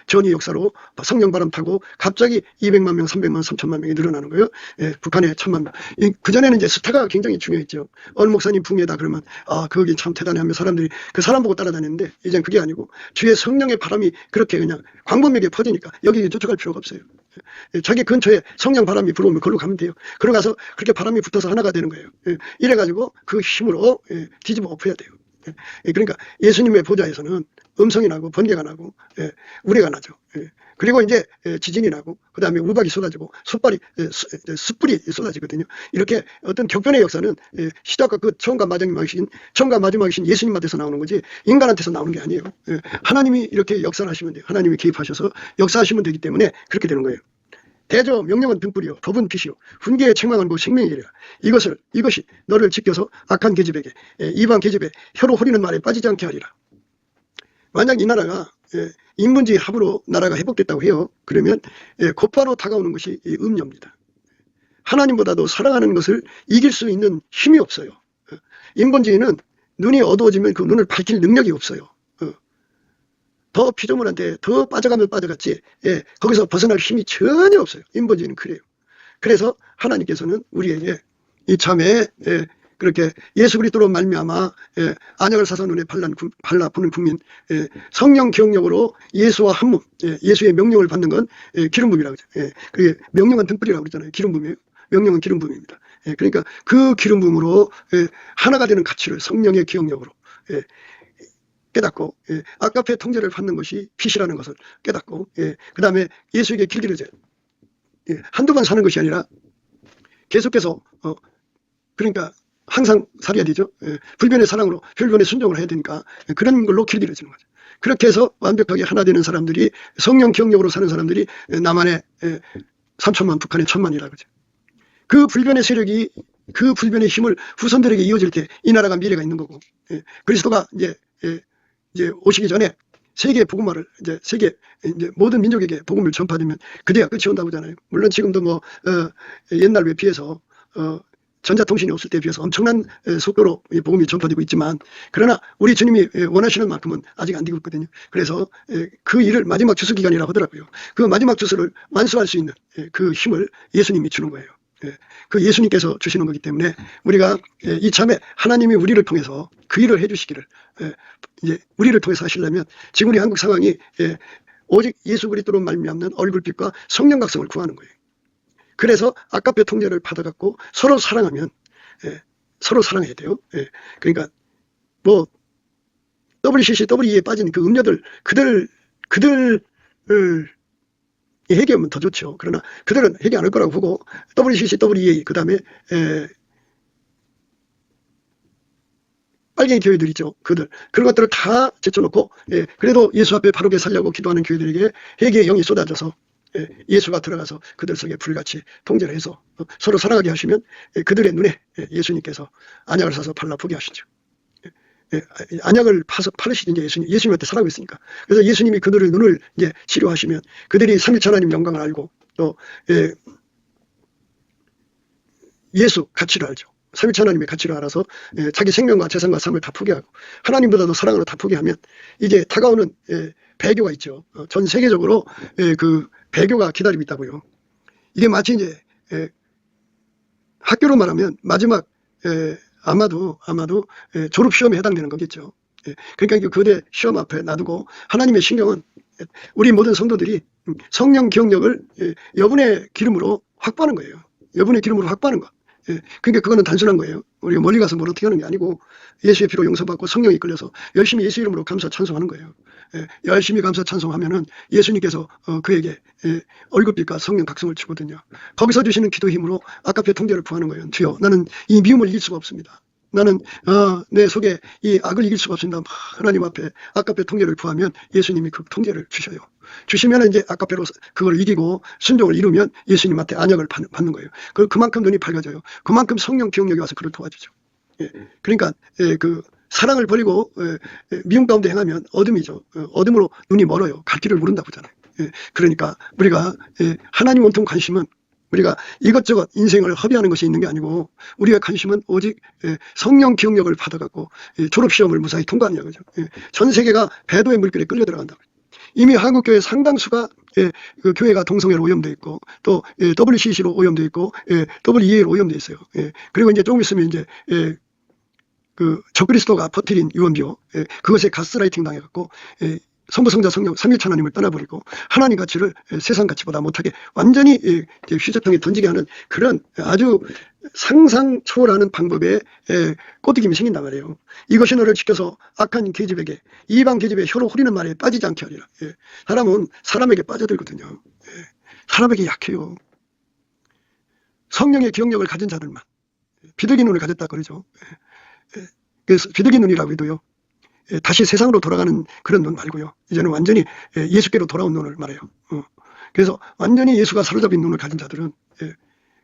전이 역사로 성령 바람 타고 갑자기 200만 명, 300만, 3천만 명이 늘어나는 거예요. 북한에 1,000만 명. 그전에는 이제 스타가 굉장히 중요했죠. 어느 목사님 붕괴다 그러면 거기 참 대단해 하며 사람들이 그 사람 보고 따라다녔는데 이젠 그게 아니고 주의 성령의 바람이 그렇게 그냥 광범위하게 퍼지니까 여기 쫓아갈 필요가 없어요. 자기 근처에 성령 바람이 불어오면 그걸로 가면 돼요. 그러고 가서 그렇게 바람이 붙어서 하나가 되는 거예요. 이래가지고 그 힘으로 뒤집어 엎어야 돼요. 그러니까 예수님의 보좌에서는 음성이 나고 번개가 나고 우레가 나죠. 그리고 이제 지진이 나고 그 다음에 우박이 쏟아지고 숯불이 쏟아지거든요. 이렇게 어떤 격변의 역사는 시작과 끝, 처음과 마지막이신 예수님한테서 나오는 거지 인간한테서 나오는 게 아니에요. 하나님이 이렇게 역사를 하시면 돼요. 하나님이 개입하셔서 역사하시면 되기 때문에 그렇게 되는 거예요. 대저 명령은 등불이요 법은 빛이요 훈계에 책망은 그 생명이 되리라. 이것이 너를 지켜서 악한 계집에게 이방 계집에 혀로 호리는 말에 빠지지 않게 하리라. 만약 이 나라가 인문지 합으로 나라가 회복됐다고 해요. 그러면 곧바로 다가오는 것이 음녀입니다. 하나님보다도 사랑하는 것을 이길 수 있는 힘이 없어요. 인본주의는 눈이 어두워지면 그 눈을 밝힐 능력이 없어요. 더 피조물한테 더 빠져가면 빠져갔지 거기서 벗어날 힘이 전혀 없어요. 인본주의는 그래요. 그래서 하나님께서는 우리에게 이참에 그렇게 예수 그리스도로 말미암아 안약을 사서 눈에 발라보는 국민 성령 기억력으로 예수와 한몸 예수의 명령을 받는 건 기름붐이라고 하죠. 그게 명령은 등불이라고 그러잖아요. 기름붐이에요. 명령은 기름붐입니다. 그러니까 그 기름붐으로 하나가 되는 가치를 성령의 기억력으로 깨닫고 아까페 통제를 받는 것이 빛이라는 것을 깨닫고 그 다음에 예수에게 길들여져요. 한두 번 사는 것이 아니라 계속해서 그러니까 항상 살아야 되죠. 불변의 사랑으로 혈변의 순종을 해야 되니까 그런 걸로 길들여지는 거죠. 그렇게 해서 완벽하게 하나 되는 사람들이 성령 기억력으로 사는 사람들이 남한에 3천만 북한에 1,000만이라고 하죠. 그 불변의 세력이 그 불변의 힘을 후손들에게 이어질 때 이 나라가 미래가 있는 거고 그리스도가 이제 오시기 전에 세계 복음화를 세계 모든 민족에게 복음을 전파되면 그때가 끝이 온다고 하잖아요. 물론 지금도 뭐 옛날에 비해서 전자통신이 없을 때에 비해서 엄청난 속도로 복음이 전파되고 있지만 그러나 우리 주님이 원하시는 만큼은 아직 안 되고 있거든요. 그래서 그 일을 마지막 주수 기간이라고 하더라고요. 그 마지막 주수를 완수할 수 있는 그 힘을 예수님이 주는 거예요. 그 예수님께서 주시는 거기 때문에 우리가 이참에 하나님이 우리를 통해서 그 일을 해주시기를 이제 우리를 통해서 하시려면 지금 우리 한국 상황이 오직 예수 그리스도로 말미암는 얼굴빛과 성령 각성을 구하는 거예요. 그래서 아까페 통제를 받아갖고 서로 사랑하면 서로 사랑해야 돼요. 그러니까 뭐 WCC, WE에 빠진 그 음녀들 그들을 회개하면 더 좋죠. 그러나 그들은 회개 안 할 거라고 보고 WCC, WEA 그 다음에 빨갱이 교회들 있죠. 그런 것들을 다 제쳐놓고 그래도 예수 앞에 바르게 살려고 기도하는 교회들에게 회개의 영이 쏟아져서 예수가 들어가서 그들 속에 불같이 통제를 해서 서로 사랑하게 하시면 그들의 눈에 예수님께서 안약을 사서 발라보게 하시죠. 안약을 파르시는 예수님한테 살아가고 있으니까. 그래서 예수님이 그들의 눈을 이제 치료하시면 그들이 삼위일체 하나님 영광을 알고 또 예수 가치를 알죠. 삼위일체 하나님의 가치를 알아서 자기 생명과 재산과 삶을 다 포기하고 하나님보다도 사랑으로 다 포기하면 이제 다가오는 배교가 있죠. 전 세계적으로 그 배교가 기다리고 있다고요. 이게 마치 이제 학교로 말하면 마지막 아마도 졸업 시험에 해당되는 거겠죠. 그러니까 그 시험 앞에 놔두고 하나님의 신경은 우리 모든 성도들이 성령 기억력을 여분의 기름으로 확보하는 거예요. 여분의 기름으로 확보하는 거. 그러니까 그거는 단순한 거예요. 우리가 멀리 가서 뭘 어떻게 하는 게 아니고 예수의 피로 용서받고 성령이 이끌려서 열심히 예수 이름으로 감사 찬송하는 거예요. 열심히 감사 찬송하면은 예수님께서 그에게 얼굴빛과 성령 각성을 주거든요. 거기서 주시는 기도 힘으로 아까페 통제를 구하는 거예요. 주여, 나는 이 미움을 이길 수가 없습니다. 나는 내 속에 이 악을 이길 수가 없습니다. 하나님 앞에 아까페 통제를 구하면 예수님이 그 통제를 주셔요. 주시면 이제 아까페로 그걸 이기고 순종을 이루면 예수님한테 안약을 받는 거예요. 그만큼 눈이 밝아져요. 그만큼 성령 기억력이 와서 그를 도와주죠. 그러니까 그 사랑을 버리고 미움 가운데 행하면 어둠이죠. 어둠으로 눈이 멀어요. 갈 길을 모른다고 하잖아요. 그러니까 우리가 하나님 온통 관심은 우리가 이것저것 인생을 허비하는 것이 있는 게 아니고 우리의 관심은 오직 성령 기억력을 받아갖고 졸업시험을 무사히 통과하냐 그죠. 전 세계가 배도의 물결에 끌려 들어간다고. 이미 한국교회 상당수가 그 교회가 동성애로 오염되어 있고 또 WCC로 오염되어 있고 WEA로 오염되어 있어요. 그리고 이제 조금 있으면 이제 그 적그리스도가 퍼뜨린 유언비어 그것에 가스라이팅 당해갖고 성부 성자 성령 삼위일체 하나님을 떠나버리고 하나님 가치를 세상 가치보다 못하게 완전히 휴재통에 던지게 하는 그런 아주 상상 초월하는 방법의 꼬드김이 생긴단 말이에요. 이것이 너를 지켜서 악한 계집에게 이방 계집의 혀로 후리는 말에 빠지지 않게 하리라. 사람은 사람에게 빠져들거든요. 사람에게 약해요. 성령의 기억력을 가진 자들만 비둘기 눈을 가졌다 그러죠. 그래서 비둘기 눈이라고 해도요. 다시 세상으로 돌아가는 그런 눈 말고요. 이제는 완전히 예수께로 돌아온 눈을 말해요. 그래서 완전히 예수가 사로잡힌 눈을 가진 자들은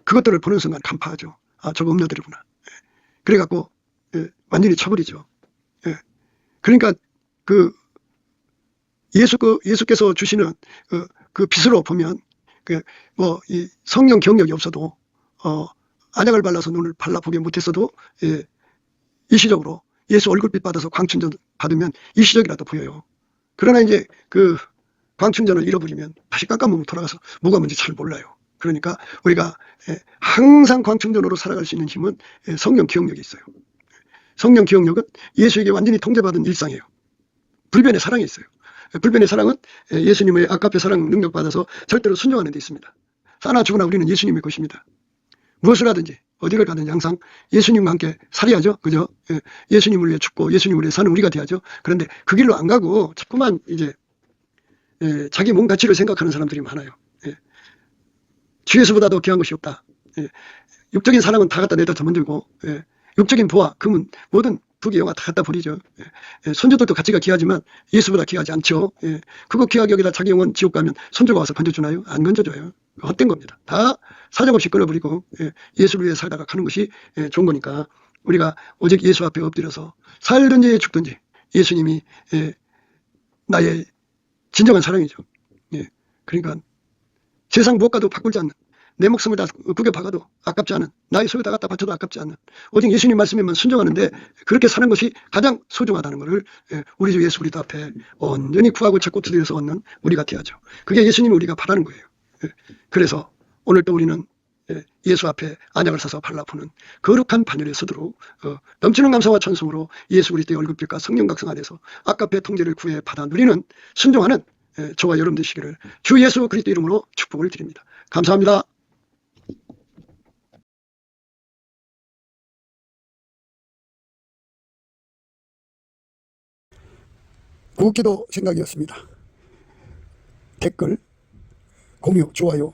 그것들을 보는 순간 간파하죠. 아, 저거 음녀들이구나. 그래갖고 완전히 쳐버리죠. 그러니까 그 예수께서 주시는 그 빛으로 보면 뭐 이 성령 기억력이 없어도 안약을 발라서 눈을 발라보게 못했어도 일시적으로 예수 얼굴빛 받아서 광충전 받으면 일시적이라도 보여요. 그러나 이제 그 광충전을 잃어버리면 다시 깜깜하고 돌아가서 뭐가 뭔지 잘 몰라요. 그러니까 우리가 항상 광충전으로 살아갈 수 있는 힘은 성령 기억력이 있어요. 성령 기억력은 예수에게 완전히 통제받은 일상이에요. 불변의 사랑이 있어요. 불변의 사랑은 예수님의 아까페 사랑 능력 받아서 절대로 순종하는 데 있습니다. 사나 죽으나 우리는 예수님의 것입니다. 무엇을 하든지 어디를 가든지 항상 예수님과 함께 살아야죠. 그죠? 예수님을 위해 죽고 예수님을 위해 사는 우리가 돼야죠. 그런데 그 길로 안 가고 자꾸만 이제 자기 몸 가치를 생각하는 사람들이 많아요. 주 예수보다 더 귀한 것이 없다. 육적인 사랑은 다 갖다 내다 저만들고 육적인 보화, 금은 모든 부귀 영화 다 갖다 버리죠. 선조들도 가치가 귀하지만 예수보다 귀하지 않죠. 그거 귀하게 여기다 자기 영혼 지옥 가면 선조가 와서 건져주나요? 안 건져줘요. 헛된 겁니다. 다 사정없이 끊어버리고 예수를 위해 살다가 가는 것이 좋은 거니까 우리가 오직 예수 앞에 엎드려서 살든지 죽든지 예수님이 나의 진정한 사랑이죠. 그러니까 세상 무엇과도 바꾸지 않는 내 목숨을 다 구겨 박아도 아깝지 않은 나의 소유 다 갖다 바쳐도 아깝지 않은 오직 예수님 말씀에만 순종하는데 그렇게 사는 것이 가장 소중하다는 것을 우리 주 예수 그리스도 앞에 온전히 구하고 찾고 두드려서 얻는 우리가 돼야죠. 그게 예수님이 우리가 바라는 거예요. 그래서 오늘 또 우리는 예수 앞에 안약을 사서 발라보는 거룩한 반열에 서도록 넘치는 감사와 찬송으로 예수 그리스도의 얼굴빛과 성령 각성 안에서 아까페 통제를 구해 받아 누리는 순종하는 저와 여러분 되시기를 주 예수 그리스도 이름으로 축복을 드립니다. 감사합니다. 구기도 생각이었습니다. 댓글, 공유, 좋아요,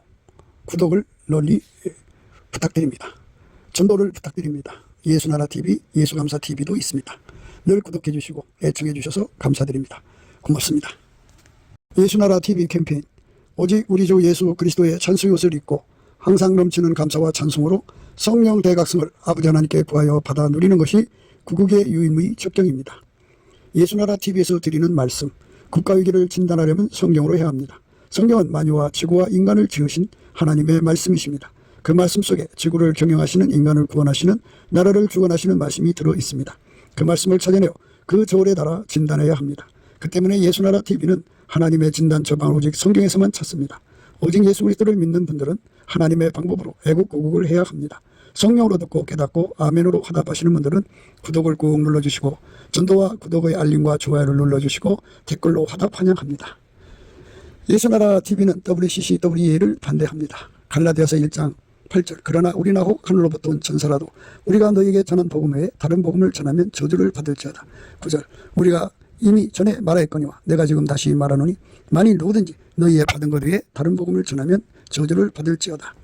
구독을 널리 부탁드립니다. 전도를 부탁드립니다. 예수나라TV, 예수감사TV도 있습니다. 늘 구독해 주시고 애청해 주셔서 감사드립니다. 고맙습니다. 예수나라TV 캠페인 오직 우리 주 예수 그리스도의 찬송옷을 입고 항상 넘치는 감사와 찬송으로 성령 대각성을 아버지 하나님께 구하여 받아 누리는 것이 구국의 유임의 적경입니다. 예수나라TV에서 드리는 말씀, 국가위기를 진단하려면 성경으로 해야 합니다. 성경은 만유와 지구와 인간을 지으신 하나님의 말씀이십니다. 그 말씀 속에 지구를 경영하시는, 인간을 구원하시는, 나라를 주관하시는 말씀이 들어 있습니다. 그 말씀을 찾아내어 그 저울에 달아 진단해야 합니다. 그 때문에 예수나라 TV는 하나님의 진단 처방을 오직 성경에서만 찾습니다. 오직 예수 그리스도를 믿는 분들은 하나님의 방법으로 애국고국을 해야 합니다. 성령으로 듣고 깨닫고 아멘으로 화답하시는 분들은 구독을 꾹 눌러주시고, 전도와 구독의 알림과 좋아요를 눌러주시고 댓글로 화답 환영합니다. 예수나라 TV는 WCCWA를 반대합니다. 갈라디아서 1장 8절, 그러나 우리나 혹 하늘로부터 온 천사라도 우리가 너에게 전한 복음 외에 다른 복음을 전하면 저주를 받을지어다. 9절, 우리가 이미 전에 말하였거니와 내가 지금 다시 말하노니 만일 누구든지 너희의 받은 것 외에 다른 복음을 전하면 저주를 받을지어다.